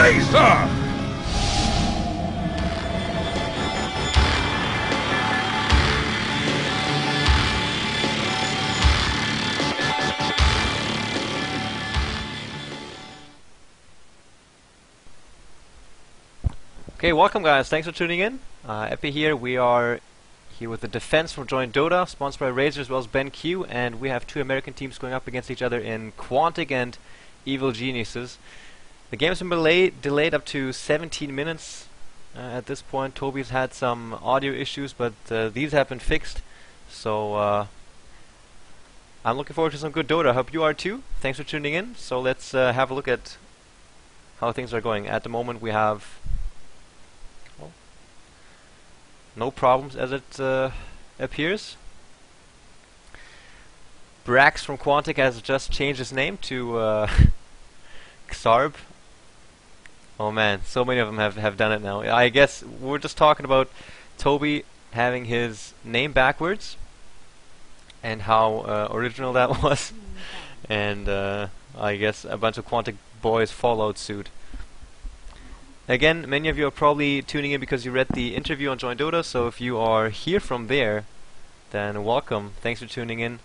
day, sir! Okay, welcome guys, thanks for tuning in. Epi here, we are here with the defense from Join Dota, sponsored by Razer as well as BenQ, and we have two American teams going up against each other in Quantic and Evil Geniuses. The game's been delayed up to 17 minutes at this point. Toby's had some audio issues, but these have been fixed, so I'm looking forward to some good Dota. I hope you are too. Thanks for tuning in. So let's have a look at how things are going. At the moment we have no problems as it appears. Brax from Quantic has just changed his name to Xarb. Oh man, so many of them have done it now. I guess we're just talking about Toby having his name backwards and how original that was. And I guess a bunch of Quantic boys followed suit. Again, many of you are probably tuning in because you read the interview on Join Dota, so if you are here from there, then welcome. Thanks for tuning in,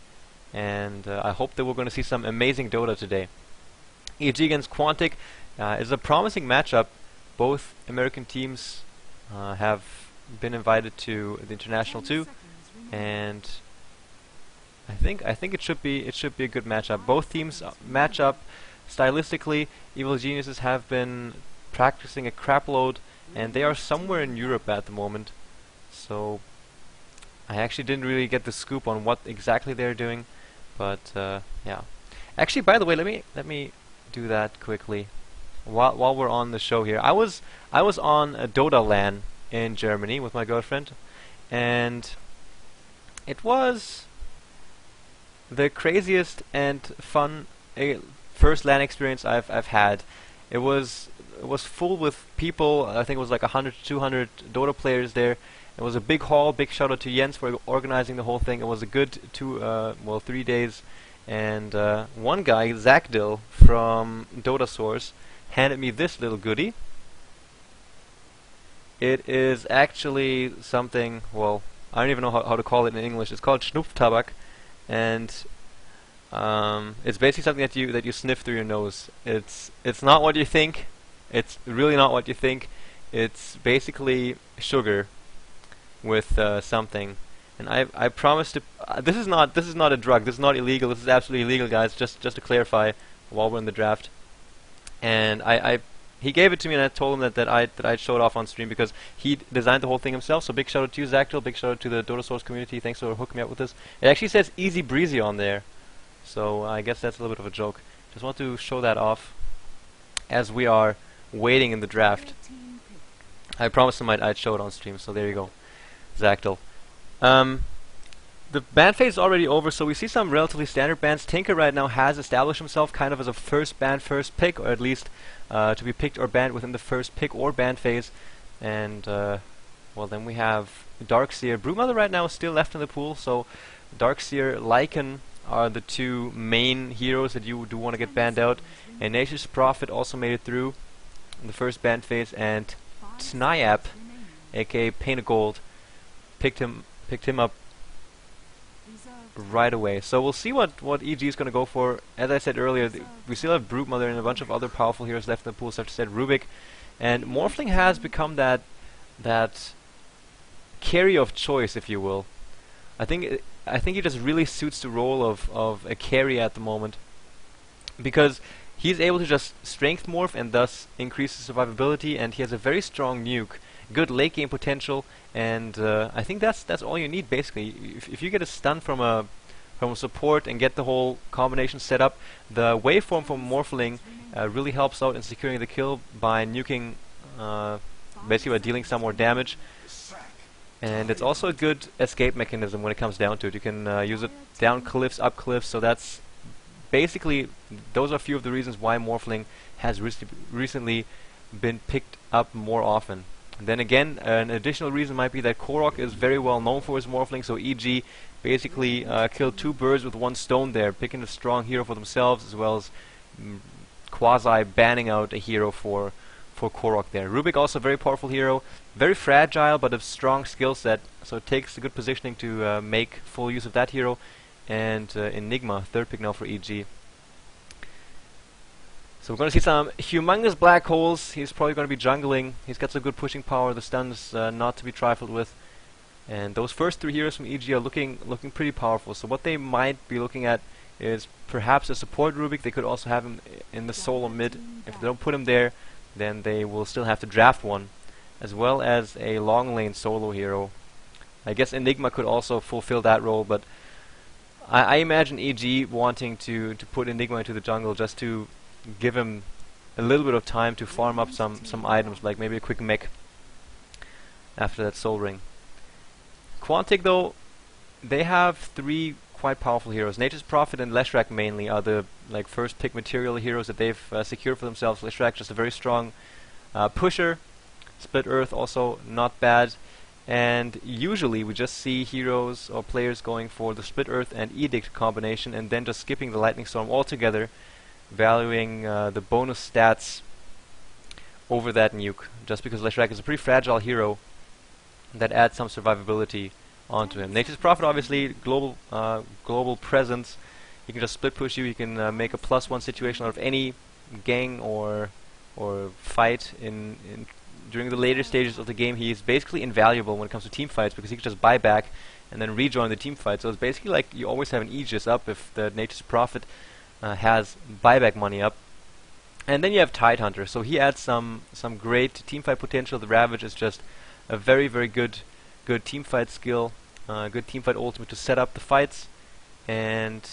and I hope that we're going to see some amazing Dota today. EG against Quantic is a promising matchup. Both American teams have been invited to the international too, and I think it should be a good matchup. Both teams match up stylistically. Evil Geniuses have been practicing a crap load, and they are somewhere in Europe at the moment, so I actually didn't really get the scoop on what exactly they're doing, but yeah. Actually, by the way, let me do that quickly while we're on the show here. I was on a Dota LAN in Germany with my girlfriend, and it was the craziest and fun first LAN experience I've had. It was full with people. I think it was like 100 to 200 Dota players there. It was a big hall. Big shout out to Jens for organizing the whole thing. It was a good 3 days. And one guy, Zakdil from Dota Source, handed me this little goodie. It is actually something, well, I don't even know how to call it in English. It's called Schnupftabak, and it's basically something that you sniff through your nose. It's not what you think. It's really not what you think. It's basically sugar with something, and I promise to. This is not a drug. This is not illegal. This is absolutely illegal, guys. Just to clarify, while we're in the draft, and he gave it to me, and I told him that I'd show it off on stream because he designed the whole thing himself. So big shout out to you, Zactyl. Big shout out to the Dota Source community. Thanks for hooking me up with this. It actually says Easy Breezy on there, so I guess that's a little bit of a joke. Just want to show that off as we are waiting in the draft. I promised him I'd show it on stream, so there you go, Zactyl. The ban phase is already over, so we see some relatively standard bans. Tinker right now has established himself kind of as a first ban, first pick, or at least to be picked or banned within the first pick or ban phase. And well, then we have Darkseer. Broodmother right now is still left in the pool, so Darkseer, Lycan are the two main heroes that you do want to get banned out. And Nature's Prophet also made it through in the first ban phase, and Tnyap, aka Pain of Gold, picked him up right away. So we'll see what EG is going to go for. As I said earlier, we still have Broodmother and a bunch of other powerful heroes left in the pool, such as Rubik, and Morphling has become that carry of choice, if you will. I think he just really suits the role of a carry at the moment, because he's able to just strength morph and thus increase his survivability, and he has a very strong nuke, good late game potential, and I think that's all you need basically. If you get a stun from a support and get the whole combination set up, the waveform from Morphling really helps out in securing the kill by nuking, basically by dealing some more damage. And it's also a good escape mechanism when it comes down to it. You can use it down cliffs, up cliffs, so that's basically, those are a few of the reasons why Morphling has recently been picked up more often. And then again, an additional reason might be that Korok is very well known for his Morphling, so EG basically killed two birds with one stone there, picking a strong hero for themselves, as well as quasi-banning out a hero for for Korok there. Rubik also a very powerful hero, very fragile but a strong skill set, so it takes a good positioning to make full use of that hero. And Enigma, third pick now for EG. So we're going to see some humongous black holes. He's probably going to be jungling. He's got some good pushing power. The stun's not to be trifled with. And those first three heroes from EG are looking pretty powerful. So what they might be looking at is perhaps a support Rubik. They could also have him in the solo mid. If they don't put him there, then they will still have to draft one, as well as a long lane solo hero. I guess Enigma could also fulfill that role, but I imagine EG wanting to put Enigma into the jungle just to give him a little bit of time to farm up some items, like maybe a quick mech after that soul ring. Quantic, though, they have three quite powerful heroes. Nature's Prophet and Leshrac mainly are the first pick material heroes that they've secured for themselves. Leshrac just a very strong pusher. Split Earth also not bad. And usually we just see heroes or players going for the Split Earth and Edict combination and then just skipping the Lightning Storm altogether, valuing the bonus stats over that nuke, just because Leshrac is a pretty fragile hero that adds some survivability onto him. Nature's Prophet, obviously, global presence. He can just split push you. He can make a +1 situation out of any gang or fight during the later stages of the game. He is basically invaluable when it comes to team fights because he can just buy back and then rejoin the team fight. So it's basically like you always have an Aegis up if the Nature's Prophet has buyback money up. And then you have Tidehunter, so he adds some great team fight potential. The Ravage is just a very good team fight skill, good team fight ultimate to set up the fights. And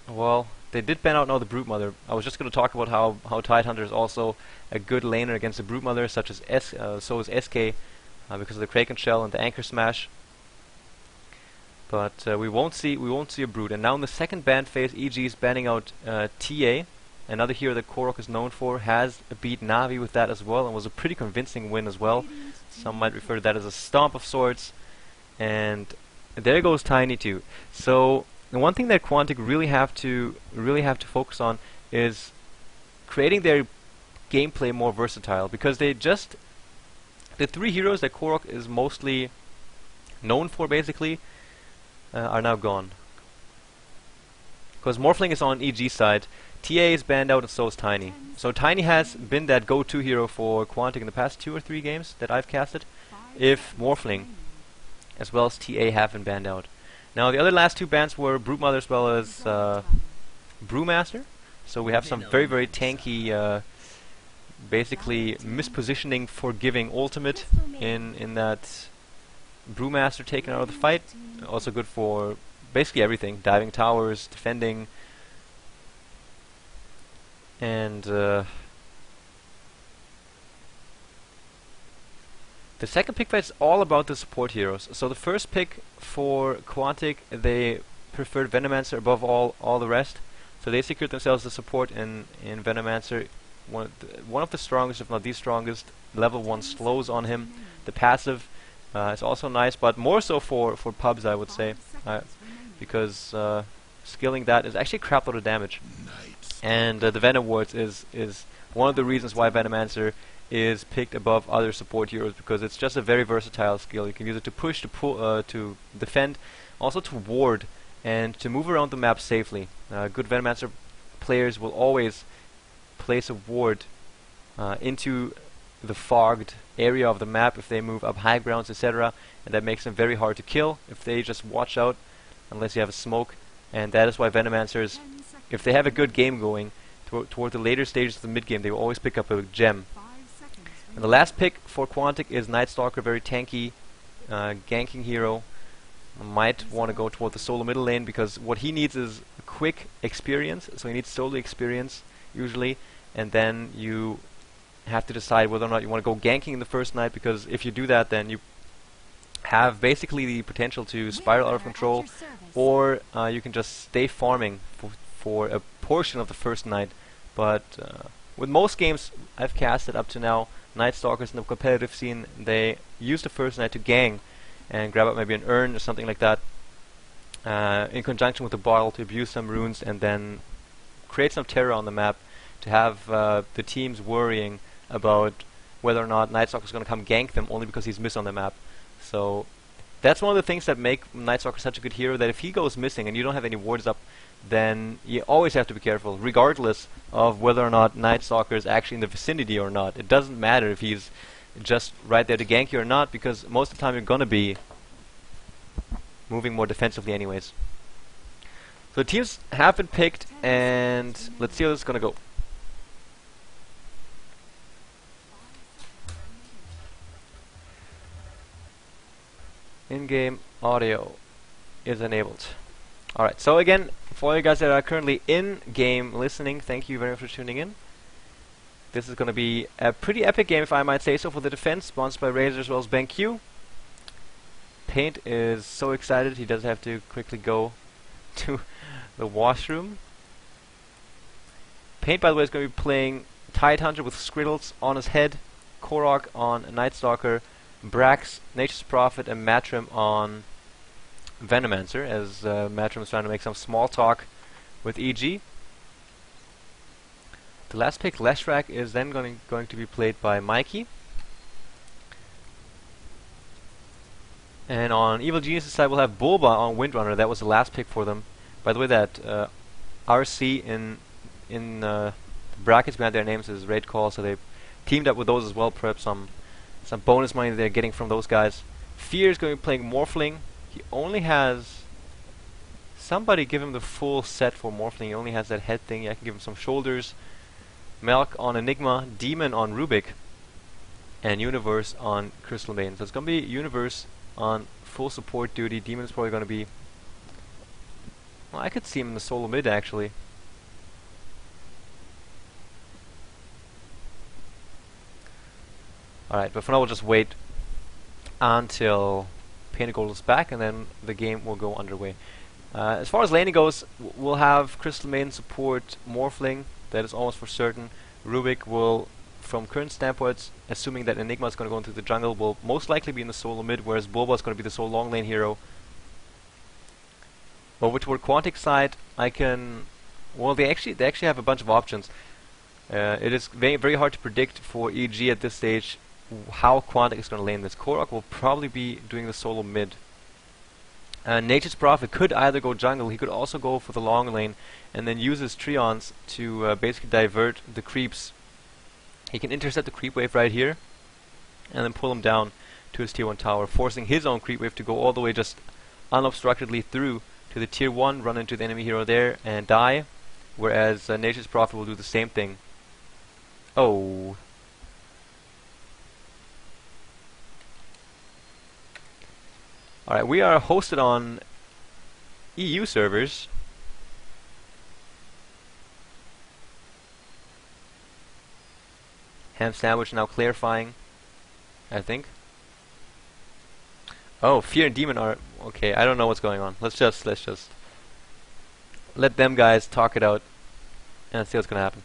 well, they did ban out now the Brute Mother. I was just going to talk about how Tidehunter is also a good laner against the Brute Mother, such as so is SK, because of the Kraken Shell and the Anchor Smash. But we won't see a Brute. And now in the second ban phase, EG is banning out TA, another hero that Korok is known for. Has beat Navi with that as well, and was a pretty convincing win as well. Some might refer to that as a stomp of sorts. And there goes Tiny too. So the one thing that Quantic really have to focus on is creating their gameplay more versatile, because the three heroes that Korok is mostly known for basically are now gone. Because Morphling is on EG side, TA is banned out and so is Tiny. So Tiny has been that go-to hero for Quantic in the past 2 or 3 games that I've casted, if Morphling as well as TA have been banned out. Now the other last 2 bans were Brute Mother as well as Brewmaster. So we have some very tanky, basically mispositioning forgiving ultimate in that Brewmaster taken out of the fight. Also good for basically everything, diving towers, defending, and the second pick fight is all about the support heroes. So the first pick for Quantic, they preferred Venomancer above all the rest. So they secured themselves the support in Venomancer, one of the strongest, if not the strongest. Level 1 slows on him. The passive is also nice, but more so for pubs, I would say, because skilling that is actually a crap load of damage. And the Venom Wards is one of the reasons why Venomancer is picked above other support heroes, because it's just a very versatile skill. You can use it to push, to pull, to defend, also to ward, and to move around the map safely. Good Venomancer players will always place a ward into the fogged area of the map if they move up high grounds, etc., and that makes them very hard to kill if they just watch out unless you have a smoke. And that is why Venomancers, if they have a good game going toward the later stages of the mid game, they will always pick up a gem. And the last pick for Quantic is Night Stalker, very tanky ganking hero. Might want to go toward the solo middle lane, because what he needs is quick experience, so he needs solo experience usually, and then you have to decide whether or not you want to go ganking in the first night, because if you do that, then you have basically the potential to spiral out of control, or you can just stay farming for a portion of the first night. But with most games I've casted up to now, Night Stalkers in the competitive scene, they use the first night to gang and grab up maybe an urn or something like that, in conjunction with the bottle, to abuse some runes and then create some terror on the map to have the teams worrying about whether or not Night Stalker is going to come gank them only because he's missed on the map. So that's one of the things that make Night Stalker such a good hero, that if he goes missing and you don't have any wards up, then you always have to be careful, regardless of whether or not Night Stalker is actually in the vicinity or not. It doesn't matter if he's just right there to gank you or not, because most of the time you're going to be moving more defensively anyways. So the teams have been picked, and let's see how this is going to go. In-game audio is enabled. Alright, so again, for all you guys that are currently in-game listening, thank you very much for tuning in. This is going to be a pretty epic game, if I might say so, for the defense, sponsored by Razor as well as BenQ. Paint is so excited, he does have to quickly go to the washroom. Paint, by the way, is going to be playing Tidehunter with Skriddles on his head, Korok on Night Stalker, Brax, Nature's Prophet, and Matrim on Venomancer, as Matrim is trying to make some small talk with EG. The last pick, Leshrac, is then going to be played by Mikey. And on Evil Genius's side, we'll have Bulba on Windrunner. That was the last pick for them. By the way, that RC in brackets behind their names is Raid Call, so they teamed up with those as well. Perhaps some bonus money they're getting from those guys. Fear is going to be playing Morphling. He only has... Somebody give him the full set for Morphling. He only has that head thing. I can give him some shoulders. Melk on Enigma, Demon on Rubik, and Universe on Crystal Maiden. So it's going to be Universe on full support duty. Demon's probably going to be... Well, I could see him in the solo mid, actually. Alright, but for now we'll just wait until Painted Gold is back, and then the game will go underway. As far as laning goes, we'll have Crystal Maiden support Morphling. That is almost for certain. Rubik will, from current standpoints, assuming that Enigma is going to go into the jungle, will most likely be in the solo mid, whereas Bulba is going to be the solo long lane hero. Over toward Quantic side, I can... Well, they actually have a bunch of options. It is very hard to predict for EG at this stage how Quantic is going to lane this. Korok will probably be doing the solo mid. Nature's Prophet could either go jungle, he could also go for the long lane, and then use his Treons to basically divert the creeps. He can intercept the creep wave right here, and then pull him down to his tier 1 tower, forcing his own creep wave to go all the way just unobstructedly through to the tier 1, run into the enemy hero there, and die, whereas Nature's Prophet will do the same thing. Oh. Alright, we are hosted on EU servers. Ham Sandwich now clarifying, I think. Oh, Fear and Demon are... Okay, I don't know what's going on. Let's just let them guys talk it out and see what's gonna happen.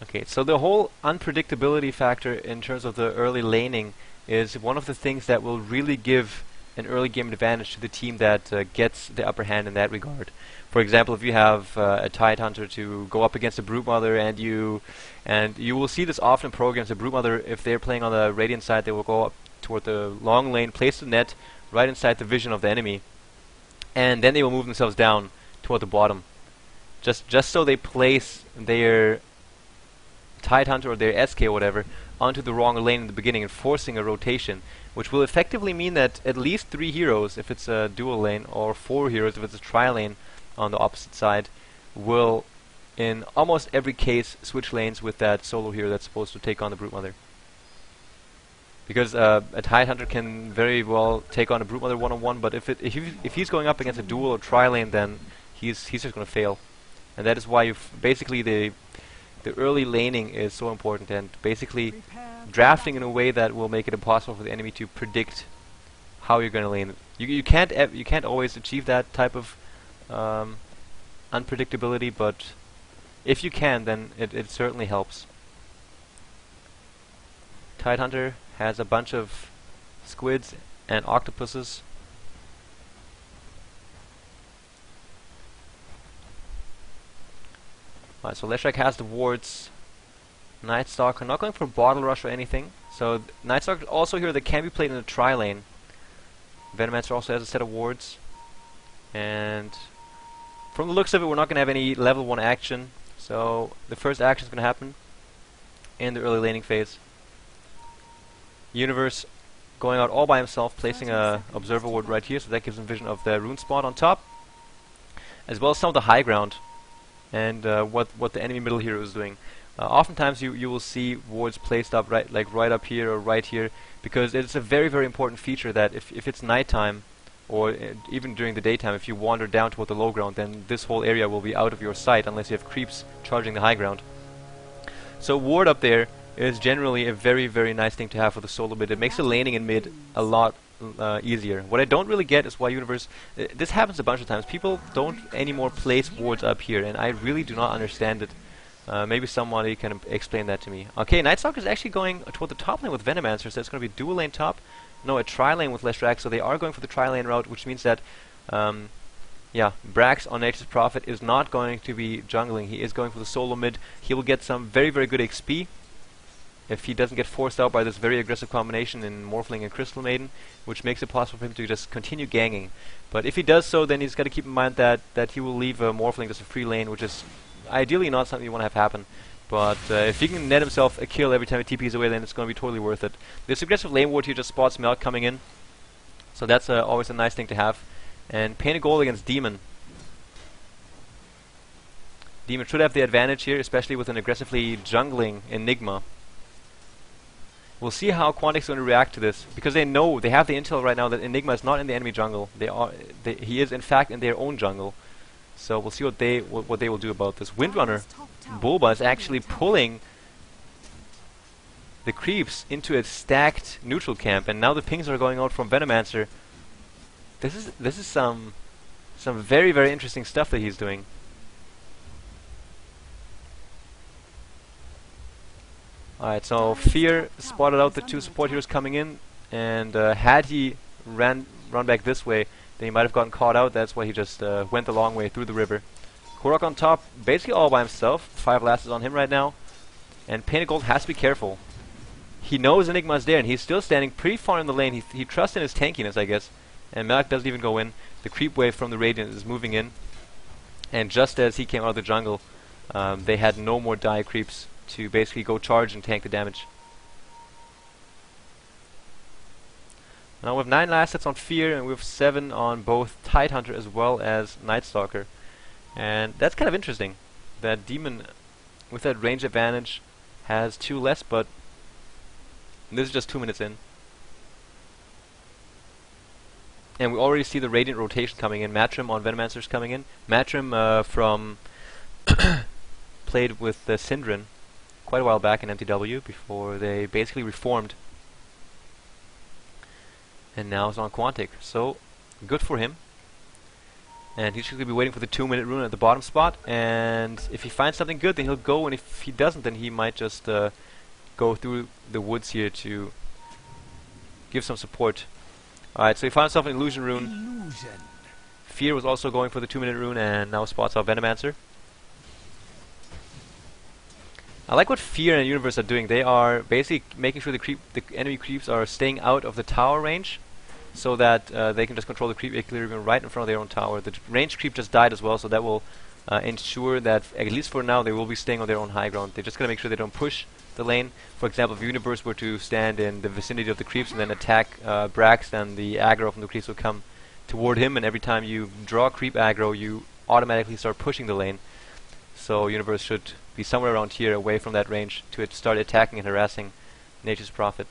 Okay, so the whole unpredictability factor in terms of the early laning is one of the things that will really give an early game advantage to the team that gets the upper hand in that regard. For example, if you have a Tidehunter to go up against a Broodmother, and you will see this often in programs. The Broodmother, if they're playing on the Radiant side, they will go up toward the long lane, place the net right inside the vision of the enemy, and then they will move themselves down toward the bottom, just so they place their Tidehunter or their SK or whatever onto the wrong lane in the beginning, and forcing a rotation, which will effectively mean that at least 3 heroes, if it's a dual lane, or 4 heroes if it's a tri-lane on the opposite side, will in almost every case switch lanes with that solo hero that's supposed to take on the Broodmother. Because a Tidehunter can very well take on a Broodmother one-on-one, but if he's going up against a dual or tri-lane, then he's just going to fail. And that is why basically the early laning is so important, and basically drafting in a way that will make it impossible for the enemy to predict how you're going to lane you can't always achieve that type of unpredictability, but if you can, then it certainly helps. Tidehunter has a bunch of squids and octopuses. Alright, so Leshrac has the wards. Night Stalker not going for bottle rush or anything. So Night Stalker also here that can be played in a tri-lane. Venomancer also has a set of wards. And from the looks of it, we're not going to have any level 1 action. So the first action is going to happen in the early laning phase. Universe going out all by himself, placing a observer ward right here, so that gives him vision of the rune spot on top, as well as some of the high ground and what the enemy middle hero is doing. Oftentimes you will see wards placed up right up here or right here, because it's a very, very important feature that if it's nighttime or even during the daytime, if you wander down toward the low ground, then this whole area will be out of your sight unless you have creeps charging the high ground. So ward up there is generally a very, very nice thing to have for the solo mid. It makes the laning in mid a lot easier. What I don't really get is why Universe... this happens a bunch of times. People don't anymore place wards up here, and I really do not understand it. Maybe somebody can explain that to me. Okay, Night Stalker is actually going toward the top lane with Venomancer, so it's going to be dual lane top. No, a tri-lane with Leshrac, so they are going for the tri-lane route, which means that... yeah, Brax on Nature's Prophet is not going to be jungling. He is going for the solo mid. He will get some very, very good XP if he doesn't get forced out by this very aggressive combination in Morphling and Crystal Maiden, which makes it possible for him to just continue ganging. But if he does so, then he's got to keep in mind that he will leave Morphling just a free lane, which is ideally not something you want to have happen. But if he can net himself a kill every time he TPs away, then it's going to be totally worth it. This aggressive lane ward here just spots Melt coming in, so that's always a nice thing to have. And Painted Gold against Demon. Demon should have the advantage here, especially with an aggressively jungling Enigma. We'll see how Quantic's going to react to this, because they know, they have the intel right now that Enigma is not in the enemy jungle. He is in fact in their own jungle. So we'll see what they will do about this. Windrunner Bulba is actually pulling the creeps into a stacked neutral camp, and now the pings are going out from Venomancer. This is some very, very interesting stuff that he's doing. Alright, so Fear spotted out the two support heroes coming in, and had he run back this way, then he might have gotten caught out. That's why he just went the long way through the river. Korok on top, basically all by himself. 5 lasses on him right now, and Painted Gold has to be careful. He knows Enigma's there, and he's still standing pretty far in the lane. He trusts in his tankiness, I guess. And Malak doesn't even go in. The creep wave from the Radiant is moving in, and just as he came out of the jungle, they had no more die creeps to basically go charge and tank the damage. Now we have 9 last sets on Fear, and we have 7 on both Tidehunter as well as Night Stalker. And that's kind of interesting, that Demon, with that range advantage, has 2 less, but this is just 2 minutes in. And we already see the Radiant rotation coming in. Matrim on Venomancer's coming in. Matrim from played with Syndran quite a while back in MTW before they basically reformed, and now is on Quantic, so good for him. And he's going to be waiting for the 2-minute rune at the bottom spot, and if he finds something good, then he'll go, and if he doesn't, then he might just go through the woods here to give some support. Alright, so he found himself an Illusion rune. Fear was also going for the 2-minute rune, and now spots out Venomancer. I like what Fear and Universe are doing. They are basically making sure the enemy creeps are staying out of the tower range, so that they can just control the creep equilibrium right in front of their own tower. The range creep just died as well, so that will ensure that, at least for now, they will be staying on their own high ground. They're just going to make sure they don't push the lane. For example, if Universe were to stand in the vicinity of the creeps and then attack Brax, then the aggro from the creeps will come toward him, and every time you draw creep aggro, you automatically start pushing the lane. So Universe should be somewhere around here, away from that range, to start attacking and harassing Nature's Prophet.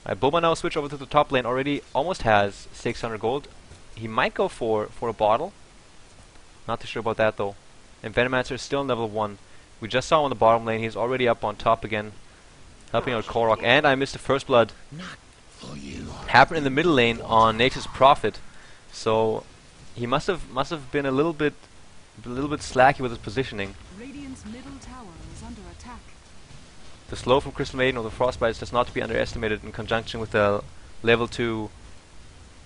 Bulma now switch over to the top lane, already almost has 600 gold. He might go for a bottle. Not too sure about that though. And Venomancer is still in level 1. We just saw him on the bottom lane. He's already up on top again, helping out Korok. And I missed the first blood. Not for you. happened in the middle lane on Nature's Prophet. So he must have been a little bit slacky with his positioning. Radiant's middle tower is under attack. The slow from Crystal Maiden or the Frostbite is just not to be underestimated in conjunction with the level 2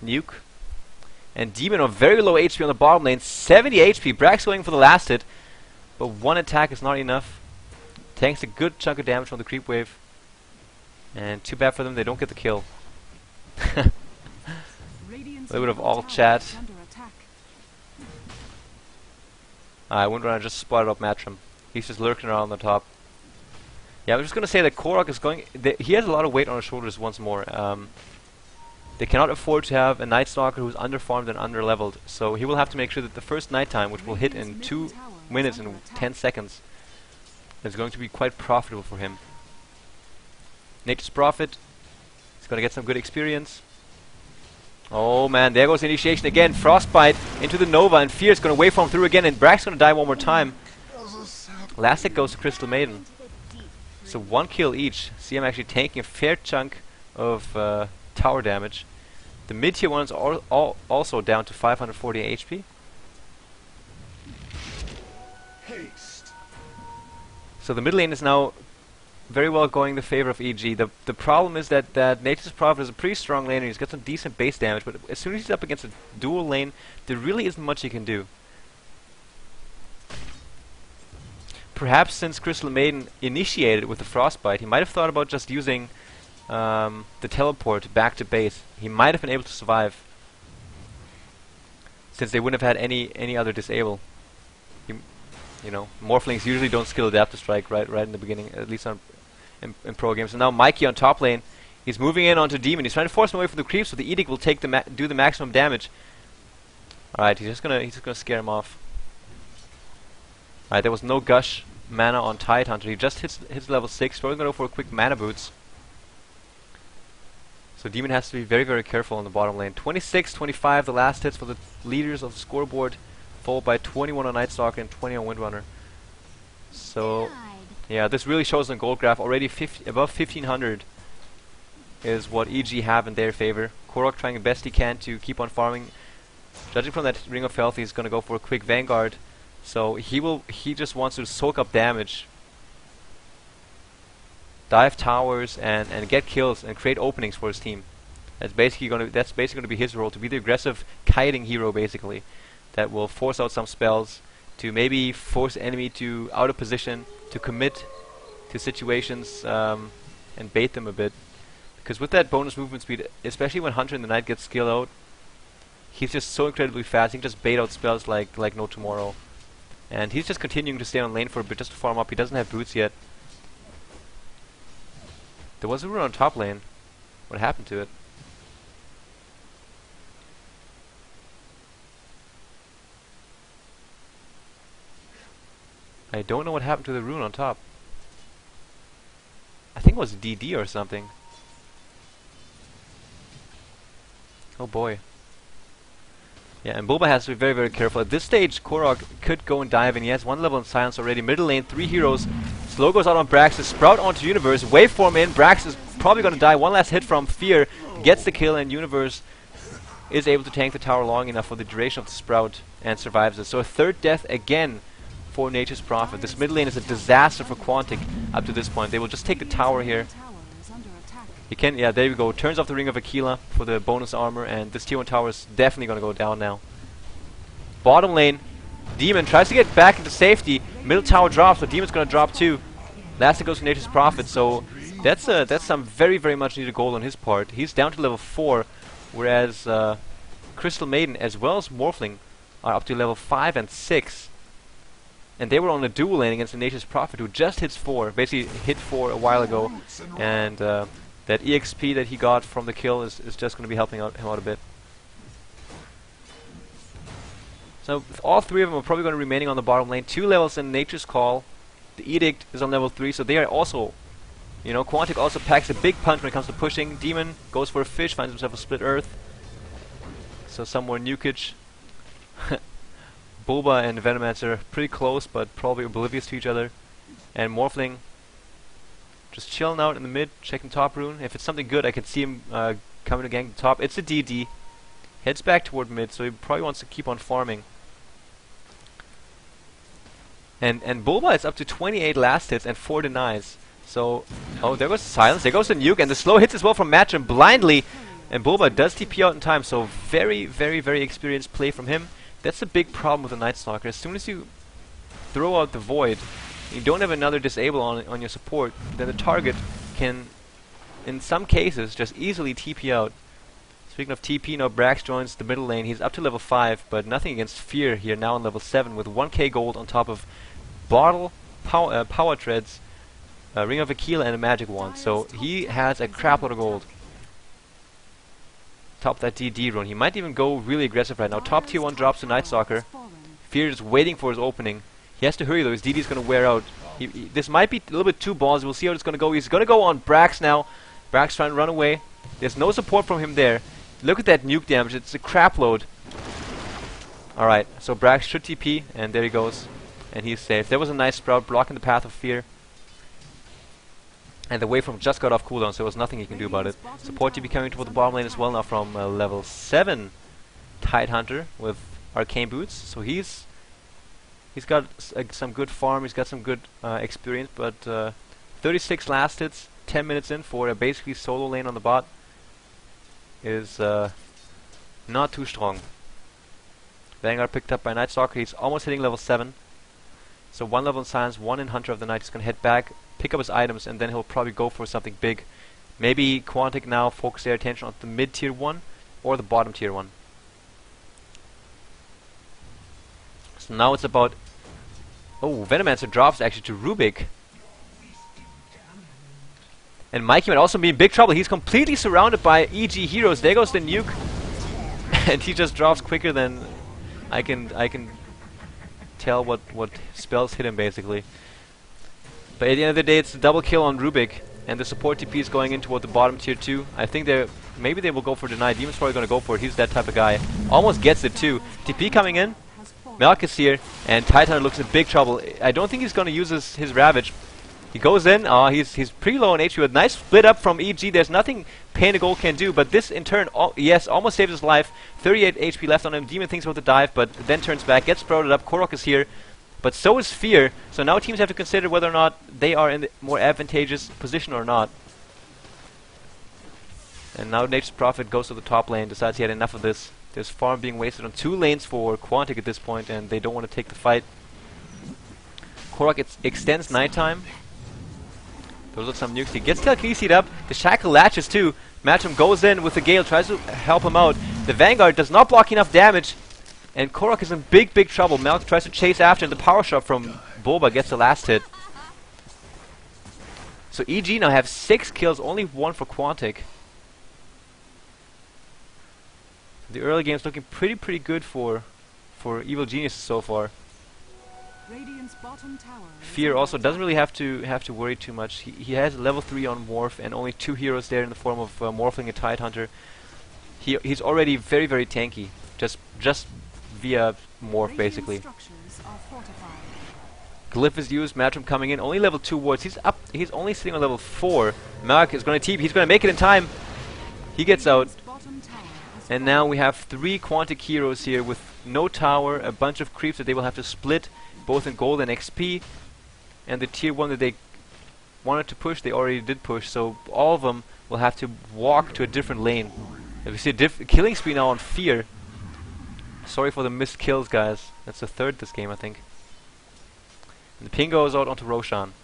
nuke. And Demon on very low HP on the bottom lane, 70 HP. Brax going for the last hit, but one attack is not enough. Tanks a good chunk of damage from the creep wave, and too bad for them, they don't get the kill. They would have all chat. Windrunner just spotted up Matrim. He's just lurking around on the top. Yeah, I'm just gonna say that Korok is going. He has a lot of weight on his shoulders once more. They cannot afford to have a Night Stalker who's underfarmed and underleveled, so he will have to make sure that the first nighttime, which will hit in 2 minutes and 10 seconds, is going to be quite profitable for him. Nature's Prophet is going to get some good experience. Oh man, there goes the initiation again. Frostbite into the Nova, and Fear is going to waveform through again, and Brack's going to die one more time. Last hit goes to Crystal Maiden. So 1 kill each. CM actually taking a fair chunk of tower damage. The mid tier ones are also down to 540 HP. So the mid lane is now very well going in the favor of EG. The problem is that Nature's Prophet is a pretty strong laner. He's got some decent base damage, but as soon as he's up against a dual lane, there really isn't much he can do. Perhaps since Crystal Maiden initiated with the Frostbite, he might have thought about just using the teleport back to base. He might have been able to survive, since they wouldn't have had any other disable. You know, Morphlings usually don't skill adapt to strike right in the beginning, at least in pro games. And now Mikey on top lane, he's moving in onto Demon. He's trying to force him away from the creep, so the Edict will take do the maximum damage. All right, he's just gonna scare him off. All right, there was no gush mana on Tidehunter. He just hits level 6. Probably gonna go for a quick mana boots. So Demon has to be very, very careful on the bottom lane. 26, 25, the last hits for the leaders of the scoreboard, followed by 21 on Night Stalker and 20 on Windrunner. So, yeah, this really shows on gold graph. Already above 1500 is what EG have in their favor. Korok trying the best he can to keep on farming. Judging from that Ring of Health, he's going to go for a quick Vanguard. So he just wants to soak up damage, dive towers, and get kills and create openings for his team. That's basically going to be his role, to be the aggressive kiting hero, basically, that will force out some spells to maybe force enemy to out of position, to commit to situations, and bait them a bit. Because with that bonus movement speed, especially when Hunter in the Night gets skill out, he's just so incredibly fast. He can just bait out spells like no tomorrow. And he's just continuing to stay on lane for a bit just to farm up. He doesn't have boots yet. There was a rune on top lane. What happened to it? I don't know what happened to the rune on top. I think it was DD or something. Oh boy. Yeah, and Boba has to be very, very careful. At this stage, Korok could go and dive, and he has 1 level in Silence already. Middle lane, 3 heroes. Slow goes out on Braxis. Sprout onto Universe. Waveform in. Brax is probably going to die. One last hit from Fear. Gets the kill, and Universe is able to tank the tower long enough for the duration of the Sprout and survives it. So a third death again for Nature's Prophet. This mid lane is a disaster for Quantic up to this point. They will just take the tower here. He can, yeah, there we go. Turns off the Ring of Aquila for the bonus armor, and this tier 1 tower is definitely going to go down now. Bottom lane, Demon tries to get back into safety. Middle tower drops, so Demon's going to drop too. Last hit goes to Nature's Prophet, so that's some very, very much needed gold on his part. He's down to level 4, whereas Crystal Maiden as well as Morphling are up to level 5 and 6. And they were on a dual lane against the Nature's Prophet, who just hits 4, basically hit 4 a while ago, and that EXP that he got from the kill is just going to be helping him out a bit. So all 3 of them are probably going to be remaining on the bottom lane. 2 levels in Nature's Call. The Edict is on level 3, so they are also, you know, Quantic also packs a big punch when it comes to pushing. Demon goes for a fish, finds himself a split earth. So some more nukage. Boba and Venomancer are pretty close, but probably oblivious to each other. And Morphling just chilling out in the mid, checking top rune. If it's something good, I can see him coming to gank the top. It's a DD. Heads back toward mid, so he probably wants to keep on farming. And Bulba is up to 28 last hits and 4 denies. So, oh, there goes the silence. There goes the nuke, and the slow hits as well from Matcham blindly. And Bulba does TP out in time, so very, very, very experienced play from him. That's a big problem with the Night Stalker. As soon as you throw out the Void, you don't have another disable on your support, then the target can, in some cases, just easily TP out. Speaking of TP, now Brax joins the middle lane. He's up to level 5, but nothing against Fear here, now on level 7, with 1k gold on top of Bottle, Power Treads, Ring of Aquila, and a Magic Wand. So he has a crap load of gold. Top that DD run. He might even go really aggressive right now. Top tier 1 drops to Night Stalker. Fear is waiting for his opening. He has to hurry though, his DD is going to wear out. This might be a little bit too ballsy. We'll see how it's going to go. He's going to go on Brax now. Brax trying to run away. There's no support from him there. Look at that nuke damage. It's a crap load. Alright, so Brax should TP, and there he goes. And he's safe. There was a nice Sprout blocking the path of Fear. And the wavefront just got off cooldown, so there was nothing he can do about it. Support TP coming toward the bottom lane as well now from level 7 Tidehunter with Arcane Boots. So he's got some good farm, he's got some good experience, but 36 last hits, 10 minutes in for a basically solo lane on the bot is not too strong. Vanguard picked up by Night Stalker. He's almost hitting level 7. So 1 level in Silence, 1 in Hunter of the Night. He's going to head back, pick up his items, and then he'll probably go for something big. Maybe Quantic now focus their attention on the mid tier 1 or the bottom tier 1. So now it's about... Oh, Venomancer drops actually to Rubik. And Mikey might also be in big trouble. He's completely surrounded by EG heroes. There goes the nuke. And he just drops quicker than I can tell what spells hit him basically. But at the end of the day, it's a double kill on Rubik. And the support TP is going in toward the bottom tier 2. I think maybe they will go for deny. Demon's probably going to go for it. He's that type of guy. Almost gets it too. TP coming in. Melk is here. And Titan looks in big trouble. I don't think he's going to use his Ravage. He goes in. He's pretty low on HP with nice split up from EG. There's nothing Pain to Gold can do. But this in turn, yes, almost saves his life. 38 HP left on him. Demon thinks about the dive, but then turns back. Gets sprouted up. Korok is here. But so is Fear. So now teams have to consider whether or not they are in the more advantageous position or not. And now Nature's Prophet goes to the top lane. Decides he had enough of this. There's farm being wasted on 2 lanes for Quantic at this point, and they don't want to take the fight. Korok extends nighttime. Those are some nukes. He gets telekinesied up. The Shackle latches too. Matcham goes in with the Gale, tries to help him out. The Vanguard does not block enough damage. And Korok is in big, big trouble. Melk tries to chase after, and the power shot from Boba gets the last hit. So EG now have 6 kills, only 1 for Quantic. The early game's looking pretty good for Evil Geniuses so far. Fear also doesn't really have to worry too much. He has level 3 on Morph and only 2 heroes there in the form of Morphling and Tidehunter. He's already very tanky, just via Morph basically. Glyph is used. Matcham coming in, only level 2 wards. He's only sitting on level 4. Mark is going to TP. He's going to make it in time. He gets out. And now we have 3 Quantic heroes here with no tower, a bunch of creeps that they will have to split, both in gold and XP. And the tier 1 that they wanted to push, they already did push, so all of them will have to walk to a different lane. And we see a killing spree now on Fear. Sorry for the missed kills, guys. That's the 3rd this game, I think. And the ping goes out onto Roshan.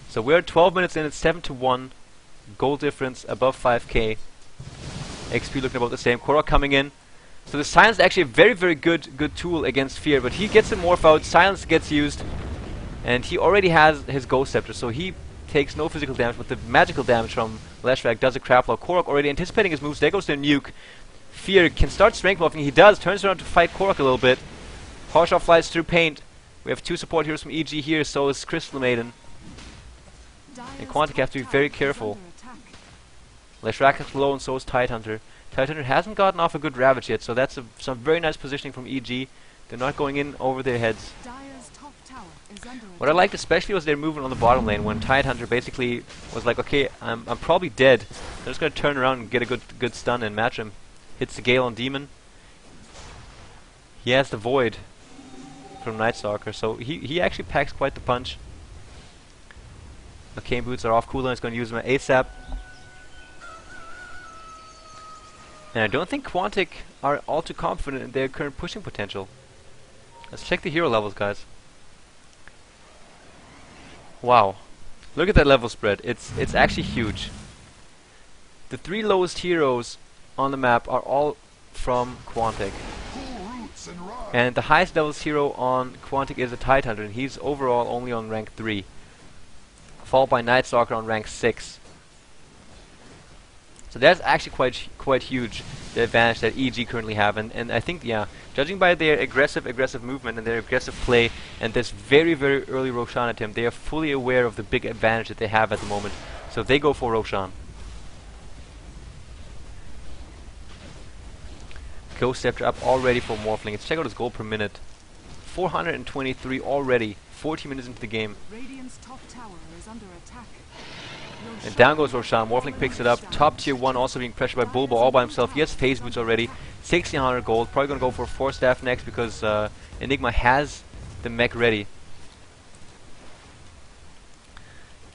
So we're 12 minutes in, it's 7-1. Gold difference above 5k. XP looking about the same. Korok coming in. So the Silence is actually a very good tool against Fear, but he gets the Morph out, Silence gets used, and he already has his Ghost Scepter, so he takes no physical damage, but the magical damage from Leshrac does a crap load. Korok already anticipating his moves, there goes the nuke. Fear can start strength buffing, he does, turns around to fight Korok a little bit. Power Shot flies through paint. We have 2 support heroes from EG here, so is Crystal Maiden. And Quantic have to be very careful. Leshrac is low and so is Tidehunter. Tidehunter hasn't gotten off a good Ravage yet, so that's some very nice positioning from EG. They're not going in over their heads. is under What I attack. liked especially was their movement on the bottom lane when Tidehunter basically was like, okay, I'm probably dead. I'm just gonna turn around and get a good stun and match him. Hits the Gale on Demon. He has the Void from Night Stalker, so he actually packs quite the punch. Arcane Boots are off cooldown, he's gonna use them ASAP. And I don't think Quantic are all too confident in their current pushing potential. Let's check the hero levels, guys. Wow. Look at that level spread. It's actually huge. The 3 lowest heroes on the map are all from Quantic. And the highest levels hero on Quantic is a Tidehunter, and he's overall only on rank 3. Followed by Night Stalker on rank 6. So that's actually quite huge, the advantage that EG currently have, and I think, yeah, judging by their aggressive movement and their aggressive play and this very early Roshan attempt, they are fully aware of the big advantage that they have at the moment. So they go for Roshan. Ghost Scepter up already for Morphling. Let's check out his gold per minute. 423 already, 40 minutes into the game. Radiant's top tower is under attack. And down goes Roshan. Morphling picks it up. Top tier 1 also being pressured by Bulba all by himself. He has phase boots already. 1600 gold. Probably going to go for 4 staff next because Enigma has the mech ready.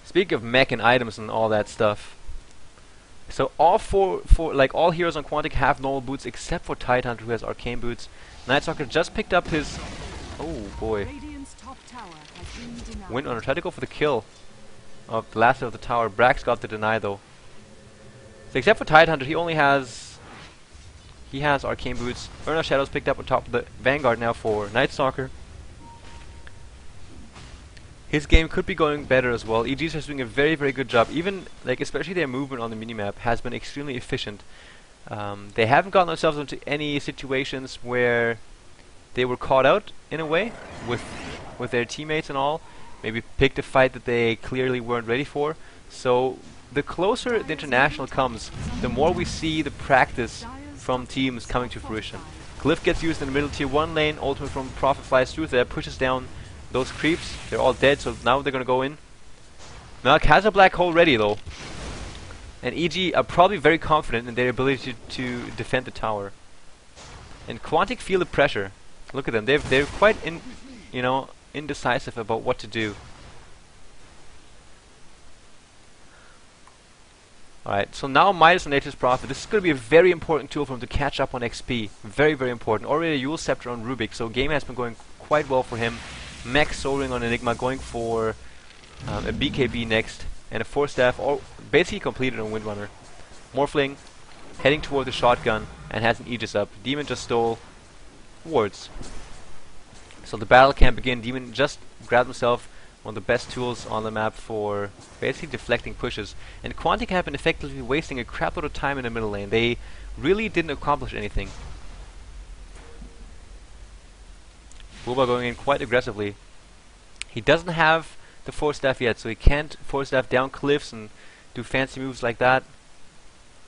Speaking of mech and items and all that stuff. So all all heroes on Quantic have normal boots except for Tidehunter who has arcane boots. Night Stalker just picked up his... Oh boy. Radiant's top tower has been denied. Windrunner tried to go for the kill of the last of the tower. Brax got the deny though. So except for Tidehunter, he only has... He has arcane boots. Urna Shadows picked up on top of the Vanguard now for Night Stalker. His game could be going better as well. EG's is doing a very good job. Even, like, especially their movement on the minimap has been extremely efficient. They haven't gotten themselves into any situations where they were caught out, in a way, with their teammates and all. Maybe picked a fight that they clearly weren't ready for. So, the closer the international comes, the more we see the practice from teams coming to fruition. Glyph gets used in the middle tier 1 lane, ultimate from Prophet flies through there, pushes down those creeps. They're all dead, so now they're gonna go in. Malk has a black hole ready though. And EG are probably very confident in their ability to defend the tower. And Quantic feel the pressure. Look at them, they're quite indecisive about what to do. Alright, so now Midas and Nature's Prophet. This is going to be a very important tool for him to catch up on XP. Very important. Already a Yule Scepter on Rubik, so game has been going quite well for him. Mech soaring on Enigma, going for a BKB next, and a 4 staff, all basically completed on Windrunner. Morphling heading toward the shotgun and has an Aegis up. Demon just stole wards. So the battle can begin. Demon just grabbed himself one of the best tools on the map for basically deflecting pushes. And Quantic have been effectively wasting a crap load of time in the middle lane. They really didn't accomplish anything. Bulba going in quite aggressively. He doesn't have the 4 staff yet, so he can't 4 staff down cliffs and do fancy moves like that.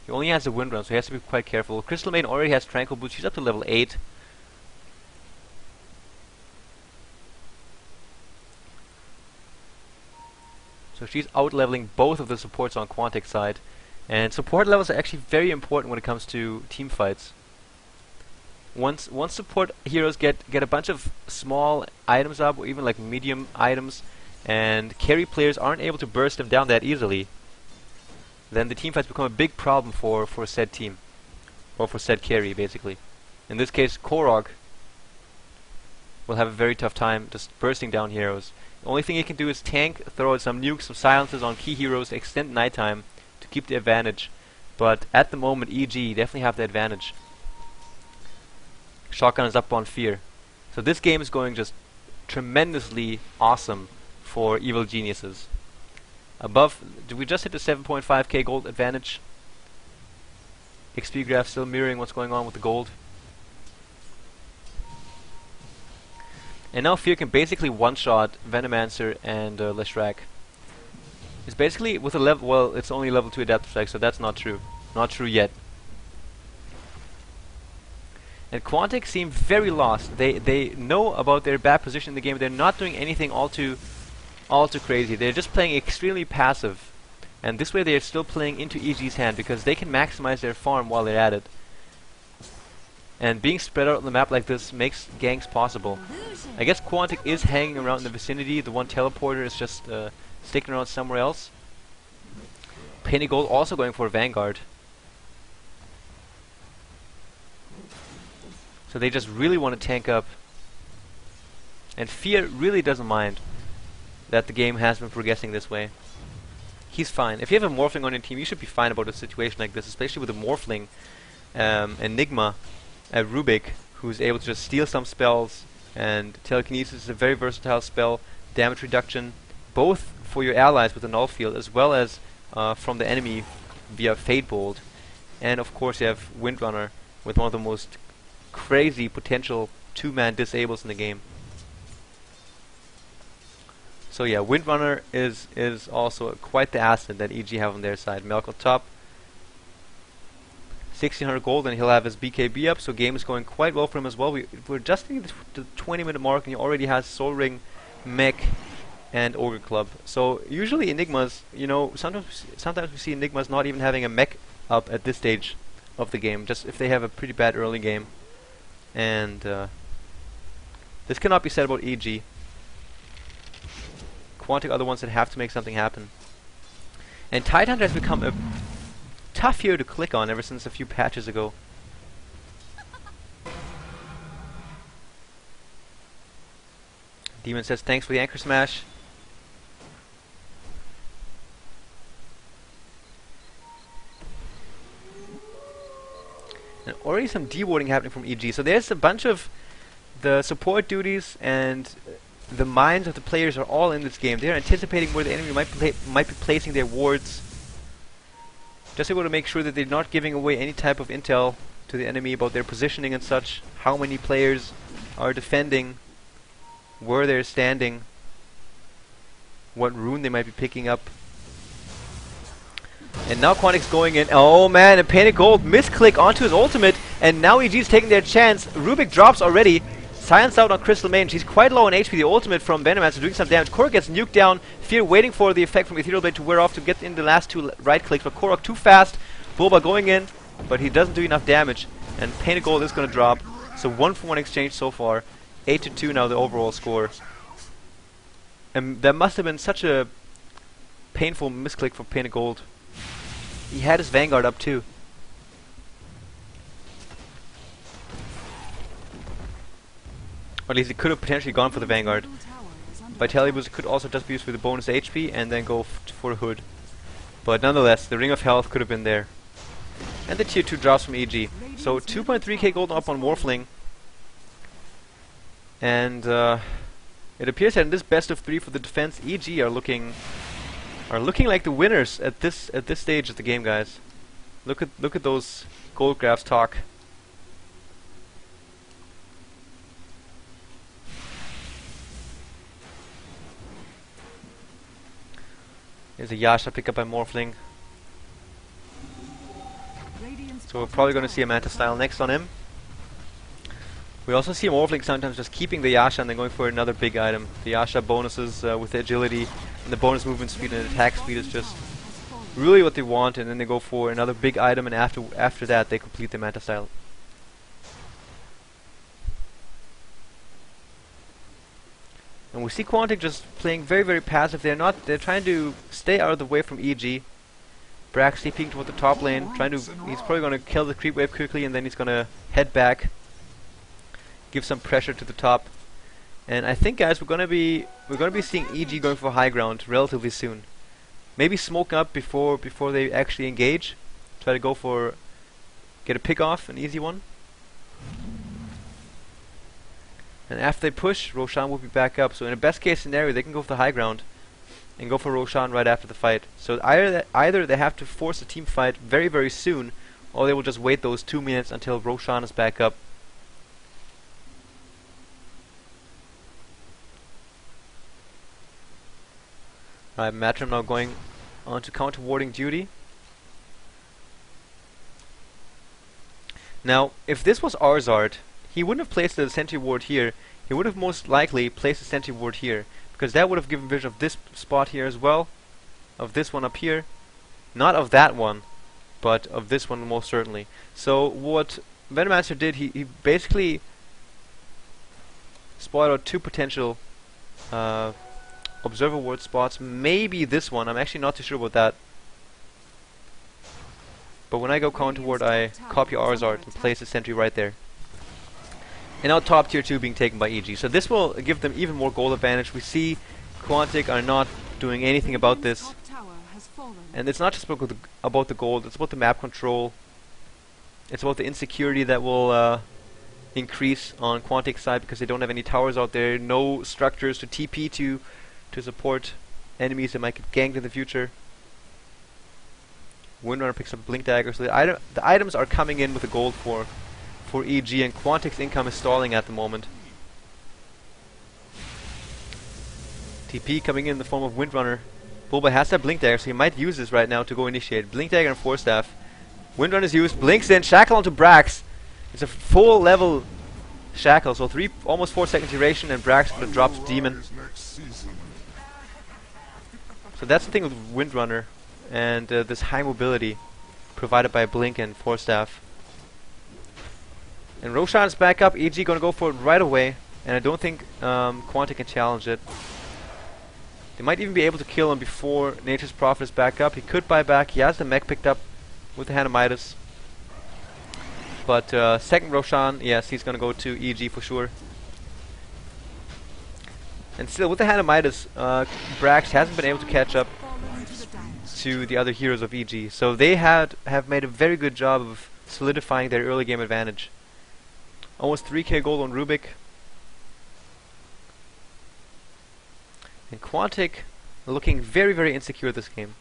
He only has a wind run, so he has to be quite careful. Crystal Maiden already has Tranquil Boots. She's up to level 8. So she's out-leveling both of the supports on Quantic side. And support levels are actually very important when it comes to team fights. Once support heroes get a bunch of small items up, or even like medium items, and carry players aren't able to burst them down that easily, then the team fights become a big problem for said team. Or for said carry, basically. In this case, Korok will have a very tough time just bursting down heroes. The only thing he can do is tank, throw out some nukes, some silences on key heroes, extend nighttime to keep the advantage. But at the moment, EG definitely have the advantage. Shotgun is up on Fear. So this game is going just tremendously awesome for Evil Geniuses. Above, did we just hit the 7.5k gold advantage? XP graph still mirroring what's going on with the gold. And now Fear can basically one-shot Venomancer and Leshrac. It's basically with a level, well, it's only level 2 adaptive strike, so that's not true. Not true yet. And Quantic seem very lost. They know about their bad position in the game. They're not doing anything all too crazy. They're just playing extremely passive. And this way they're still playing into EG's hand because they can maximize their farm while they're at it. And being spread out on the map like this makes ganks possible. I guess Quantic is hanging around in the vicinity. The one teleporter is just sticking around somewhere else. Penny Gold also going for a Vanguard. So they just really want to tank up. And Fear really doesn't mind that the game has been progressing this way. He's fine. If you have a Morphling on your team, you should be fine about a situation like this, especially with a Morphling, Enigma, Rubik, who's able to just steal some spells, and Telekinesis is a very versatile spell, damage reduction, both for your allies with the Null Field, as well as from the enemy via Fade Bolt. And of course you have Windrunner with one of the most crazy potential two-man disables in the game. So yeah, Windrunner is also quite the asset that EG have on their side. Melk on top, 1600 gold, and he'll have his BKB up, so game is going quite well for him as well. We're just hitting the 20-minute mark, and he already has Soul Ring, Mech, and Ogre Club. So usually Enigmas, you know, sometimes we see Enigmas not even having a Mech up at this stage of the game, just if they have a pretty bad early game. And this cannot be said about EG. Quantic are the ones that have to make something happen. And Tidehunter has become a tough hero to click on ever since a few patches ago. Demon says thanks for the anchor smash. And already some dewarding happening from EG. So there's a bunch of the support duties and the minds of the players are all in this game. They're anticipating where the enemy might be placing their wards. Just able to make sure that they're not giving away any type of intel to the enemy about their positioning and such, how many players are defending, where they're standing, what rune they might be picking up. And now Quantic's going in. Oh man, and Panic Gold misclick onto his ultimate, and now EG's taking their chance. Rubik drops already. Silence out on Crystal Maiden. She's quite low on HP. The ultimate from Venomancer doing some damage. Korok gets nuked down. Fear waiting for the effect from Ethereal Blade to wear off to get in the last two right clicks. But Korok too fast. Bulba going in, but he doesn't do enough damage. And Painted Gold is going to drop. So 1-for-1 exchange so far. 8-2 now the overall score. And that must have been such a painful misclick for Painted Gold. He had his Vanguard up too. Or at least he could have potentially gone for the Vanguard. Vitality Boost could also just be used for the bonus HP and then go for a Hood. But nonetheless, the Ring of Health could have been there. And the tier 2 drops from EG. So 2.3k gold up on Morphling. And it appears that in this best of 3 for the defense, EG are looking like the winners at this stage of the game, guys. Look at those gold graphs talk. There's a Yasha pick up by Morphling. So we're probably going to see a Manta style next on him. We also see Morphling sometimes just keeping the Yasha and then going for another big item. The Yasha bonuses with the agility and the bonus movement speed and attack speed is just really what they want, and then they go for another big item, and after that they complete the Manta style. And we see Quantic just playing very, very passive. They're trying to stay out of the way from EG. Brax peeking toward the top lane, he's probably gonna kill the creep wave quickly, and then he's gonna head back, give some pressure to the top. And I think, guys, we're gonna be seeing EG going for high ground relatively soon. Maybe smoke up before they actually engage. Try to get a pick off, an easy one. And after they push, Roshan will be back up. So in a best case scenario, they can go for the high ground and go for Roshan right after the fight. So either they have to force a team fight very, very soon, or they will just wait those 2 minutes until Roshan is back up. Alright, Matrim now going on to counter warding duty. Now, if this was Arzard, he wouldn't have placed the sentry ward here. He would have most likely placed a sentry ward here, because that would have given vision of this spot here as well, of this one up here, not of that one, but of this one most certainly. So what Venomancer did, he basically spotted out two potential observer ward spots. Maybe this one, I'm actually not too sure about that. But when I go counter ward, I copy Arzard and place a sentry right there. And now top tier 2 being taken by EG. So this will give them even more gold advantage. We see Quantic are not doing anything about this. And it's not just about the gold, it's about the map control. It's about the insecurity that will increase on Quantic's side because they don't have any towers out there, no structures to TP to support enemies that might get ganked in the future. Windrunner picks up a Blink Dagger, so the items are coming in with the gold for EG, and Quantic's income is stalling at the moment. TP coming in the form of Windrunner. Bulba has that Blink Dagger, so he might use this right now to go initiate. Blink Dagger and Force Staff. Windrunner is used, blinks in, Shackle onto Brax. It's a full level Shackle, so almost 4 second duration, and Brax would have dropped Demon. So that's the thing with Windrunner, and this high mobility provided by Blink and Force Staff. And Roshan is back up, EG gonna go for it right away, and I don't think Quantic can challenge it. They might even be able to kill him before Nature's Prophet is back up. He could buy back, he has the mech picked up with the Hand of Midas. But second Roshan, yes, he's gonna go to EG for sure. And still, with the Hand of Midas, Brax hasn't been able to catch up to the other heroes of EG. So they have made a very good job of solidifying their early game advantage. Almost 3k gold on Rubik. And Quantic looking very, very insecure this game.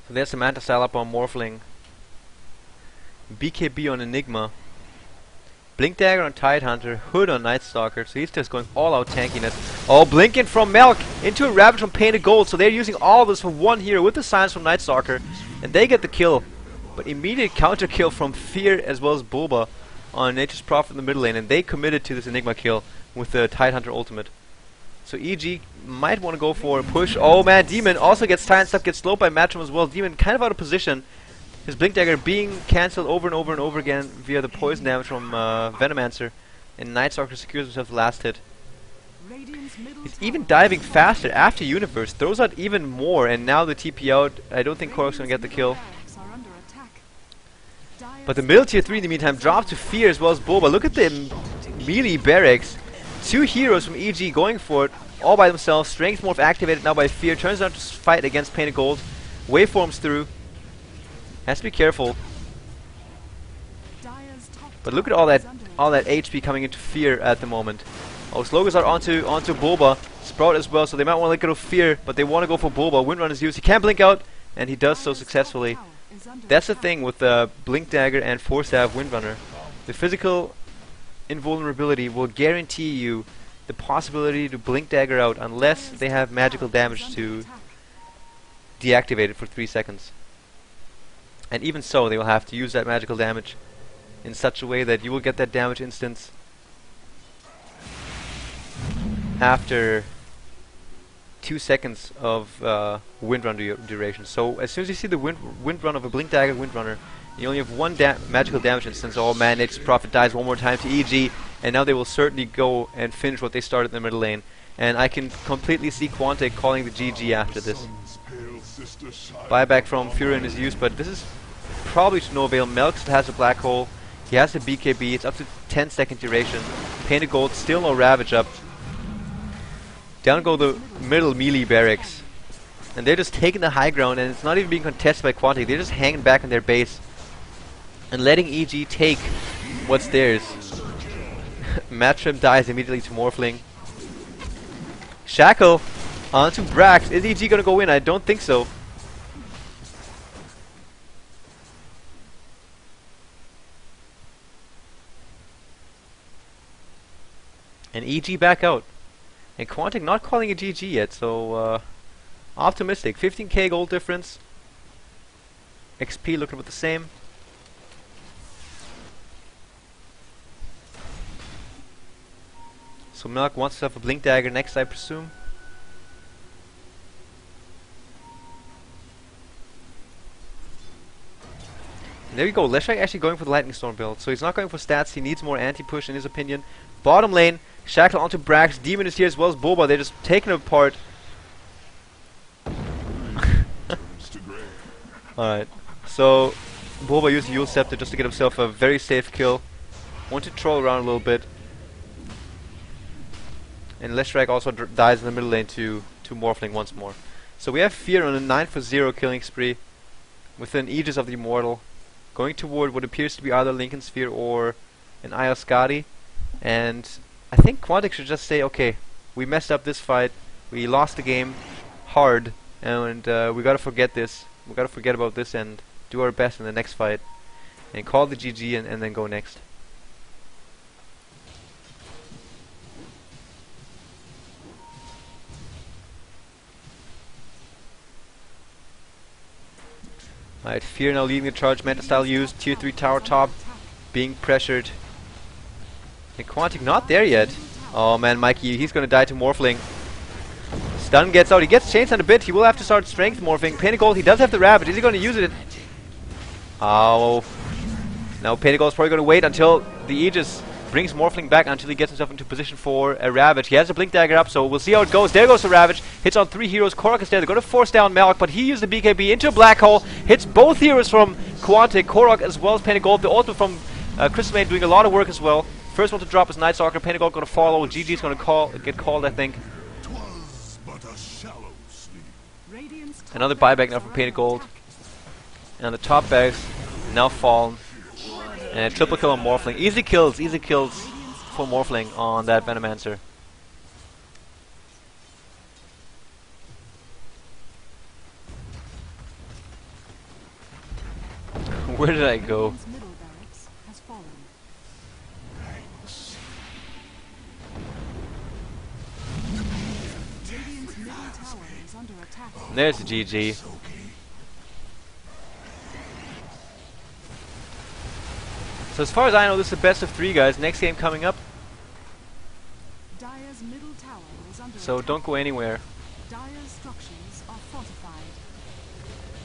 So there's Samantha Salap on Morphling. BKB on Enigma. Blink Dagger on Tidehunter. Hood on Night Stalker. So he's just going all out tankiness. Oh, blinking from Melk into a Ravage from Painted Gold. So they're using all of this for one hero with the Silence from Night Stalker. And they get the kill. But immediate counter kill from Fear as well as Bulba on Nature's Prophet in the middle lane. And they committed to this Enigma kill with the Tidehunter ultimate. So EG might want to go for a push. Oh man, Demon also gets timed stuff, gets slowed by Matrim as well. Demon kind of out of position. His Blink Dagger being cancelled over and over and over again via the poison damage from Venomancer. And Night Stalker secures himself the last hit. He's even diving faster after Universe. Throws out even more, and now the TP out. I don't think Korok's going to get the kill. But the middle tier 3 in the meantime drops to Fear as well as Bulba. Look at the melee barracks. Two heroes from EG going for it all by themselves. Strength Morph activated now by Fear. Turns out to fight against Painted Gold. Waveforms through. Has to be careful. But look at all that HP coming into Fear at the moment. Oh, Slogos are onto Bulba. Sprout as well, so they might want to let go of Fear, but they want to go for Bulba. Windrun is used. He can blink out, and he does so successfully. That's the thing with Blink Dagger and Force Staff Windrunner. The physical invulnerability will guarantee you the possibility to Blink Dagger out unless they have magical damage to deactivate it for 3 seconds. And even so, they will have to use that magical damage in such a way that you will get that damage instance after 2 seconds of Windrun duration. So as soon as you see the Windrun of a Blink Dagger Windrunner, you only have one magical damage instance. Oh man, Nature's Prophet dies one more time to EG, and now they will certainly go and finish what they started in the middle lane. And I can completely see Quantic calling the GG after this. Buyback from Furion is used, but this is probably to no avail. Melk has a black hole. He has the BKB. It's up to 10 second duration. Painted Gold, still no Ravage up. Down go the middle melee barracks. And they're just taking the high ground, and it's not even being contested by Quantic. They're just hanging back in their base and letting EG take what's theirs. Matrim dies immediately to Morphling. Shackle onto Brax. Is EG gonna go in? I don't think so. And EG back out. And Quantic not calling a GG yet, so optimistic. 15k gold difference. XP looking about the same. So Milk wants to have a Blink Dagger next, I presume. And there you go, Leshrac actually going for the Lightning Storm build. So he's not going for stats, he needs more anti-push in his opinion. Bottom lane, Shackle onto Brax, Demon is here as well as Boba, they're just taking it apart. Alright, so Boba used the Yule Scepter just to get himself a very safe kill. Want to troll around a little bit. And Leshrac also dies in the middle lane to Morphling once more. So we have Fear on a 9-for-0 killing spree with an Aegis of the Immortal, going toward what appears to be either Lincoln Sphere or an Ioscati. And I think Quantic should just say, okay, we messed up this fight, we lost the game hard, and we gotta forget this, we gotta forget about this and do our best in the next fight. And call the GG and then go next. Alright, Fear now leading the charge, Manta style used, tier 3 tower top, being pressured. And Quantic not there yet. Oh man, Mikey, he's gonna die to Morphling. Stun gets out, he gets changed on a bit, he will have to start strength morphing. Painted Gold, he does have the Rabbit, is he gonna use it? Oh. Now Painted Gold is probably gonna wait until the Aegis brings Morphling back until he gets himself into position for a Ravage. He has a Blink Dagger up, so we'll see how it goes. There goes the Ravage. Hits on 3 heroes. Korok is there. They're going to force down Malak, but he used the BKB into a Black Hole. Hits both heroes from Quantic. Korok as well as Painted Gold. The ultimate from Crystal doing a lot of work as well. First one to drop is Night Stalker. Painted Gold going to follow. GG is going to get called, I think. Another buyback now from Painted Gold. And the top bags now fallen. And a triple kill on Morphling. Easy kills for Morphling on that Venomancer. Where did I go? There's the GG. So as far as I know, this is the best of 3, guys. Next game coming up. Dire's middle tower is under So attack. don't go anywhere. Dire's structures are fortified.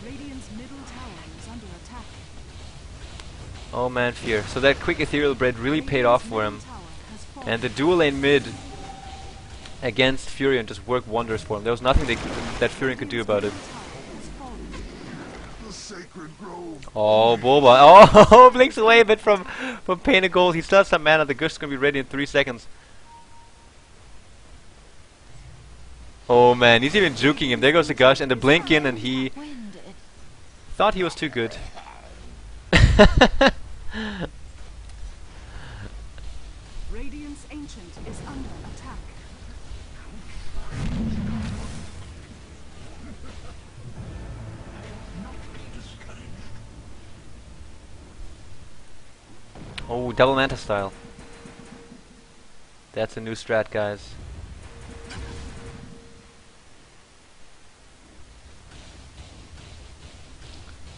Radiant's middle tower is under attack. Oh man, Fear. So that quick Ethereal Bread really paid off for him. Tower has fallen. And the dual lane mid against Furion just worked wonders for him. There was nothing that Furion could do about it. Oh, Boba. Oh, blinks away a bit from Painted Gold. He still has some mana. The Gush is going to be ready in 3 seconds. Oh man, he's even juking him. There goes the Gush and the blink in, and he thought he was too good. Radiant's ancient is under attack. Oh, double Manta style. That's a new strat, guys.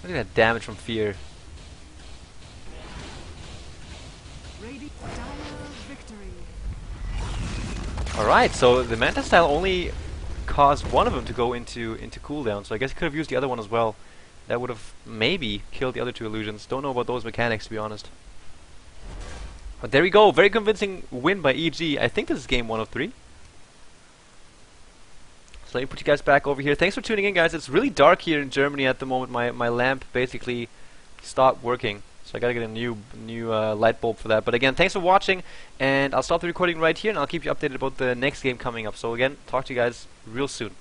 Look at that damage from Fear. Alright, so the Manta style only caused one of them to go into cooldown, so I guess he could have used the other one as well. That would have maybe killed the other 2 illusions. Don't know about those mechanics, to be honest. But there we go, very convincing win by EG. I think this is game 1 of 3. So let me put you guys back over here. Thanks for tuning in, guys. It's really dark here in Germany at the moment. My lamp basically stopped working, so I gotta get a new light bulb for that. But again, thanks for watching, and I'll stop the recording right here, and I'll keep you updated about the next game coming up. So again, talk to you guys real soon.